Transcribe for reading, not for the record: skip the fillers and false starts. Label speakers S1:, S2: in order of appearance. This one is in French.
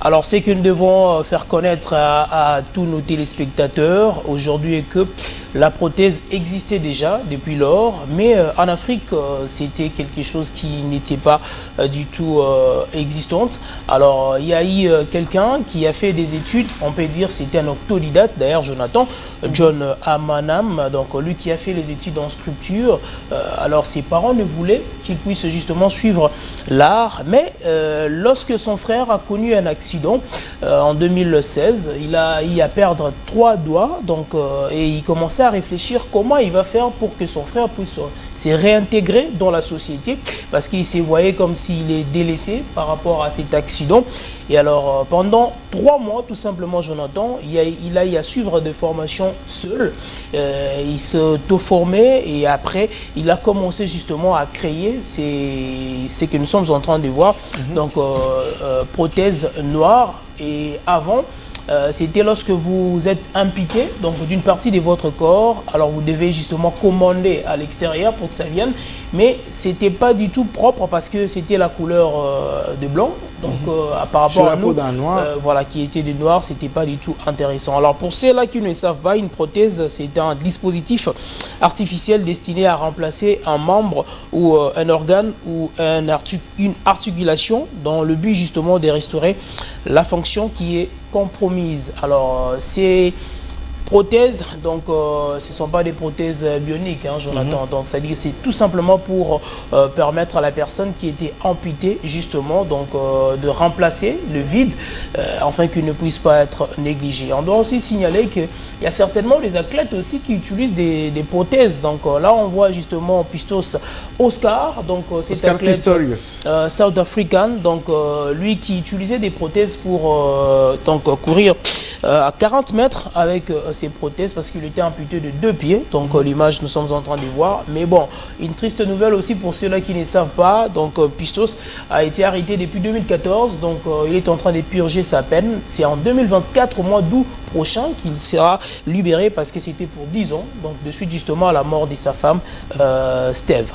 S1: Alors, ce que nous devons faire connaître à tous nos téléspectateurs aujourd'hui est que la prothèse existait déjà depuis lors, mais en Afrique, c'était quelque chose qui n'était pas du tout existante. Alors, il y a eu quelqu'un qui a fait des études, on peut dire c'était un autodidacte, d'ailleurs Jonathan, John Amanam, donc lui qui a fait les études en sculpture. Alors, ses parents ne voulaient qu'il puisse justement suivre l'art, mais lorsque son frère a connu un accident en 2016, il a eu à perdre 3 doigts, donc, et il commençait à réfléchir comment il va faire pour que son frère puisse se réintégrer dans la société, parce qu'il se voyait comme s'il est délaissé par rapport à cet accident. Et alors, pendant 3 mois, tout simplement, Jonathan, il a eu à suivre des formations seul. Il s'auto-formait et après, il a commencé justement à créer ce que nous sommes en train de voir. Donc, prothèse noire. Et avant, c'était lorsque vous êtes amputé donc d'une partie de votre corps, alors vous devez justement commander à l'extérieur pour que ça vienne, mais c'était pas du tout propre parce que c'était la couleur de blanc, donc par rapport à nous, voilà, qui était de noir, c'était pas du tout intéressant. Alors pour ceux-là qui ne savent pas, une prothèse, c'est un dispositif artificiel destiné à remplacer un membre ou un organe ou une articulation dans le but justement de restaurer la fonction qui est compromise. Alors, ces prothèses, donc ce ne sont pas des prothèses bioniques, hein, Jonathan. Donc, c'est tout simplement pour permettre à la personne qui était amputée, justement, donc de remplacer le vide, afin qu'il ne puisse pas être négligé. On doit aussi signaler qu'il y a certainement des athlètes aussi qui utilisent des prothèses. Donc là, on voit justement Pistos Oscar, donc cet athlète South African, donc lui qui utilisait des prothèses pour donc courir à 40 mètres avec ses prothèses parce qu'il était amputé de 2 pieds. Donc l'image nous sommes en train de voir. Mais bon, une triste nouvelle aussi pour ceux-là qui ne savent pas. Donc Pistos a été arrêté depuis 2014. Donc il est en train de purger sa peine. C'est en 2024, au mois d'août prochain, qu'il sera libéré parce que c'était pour 10 ans. Donc de suite justement à la mort de sa femme, Steve.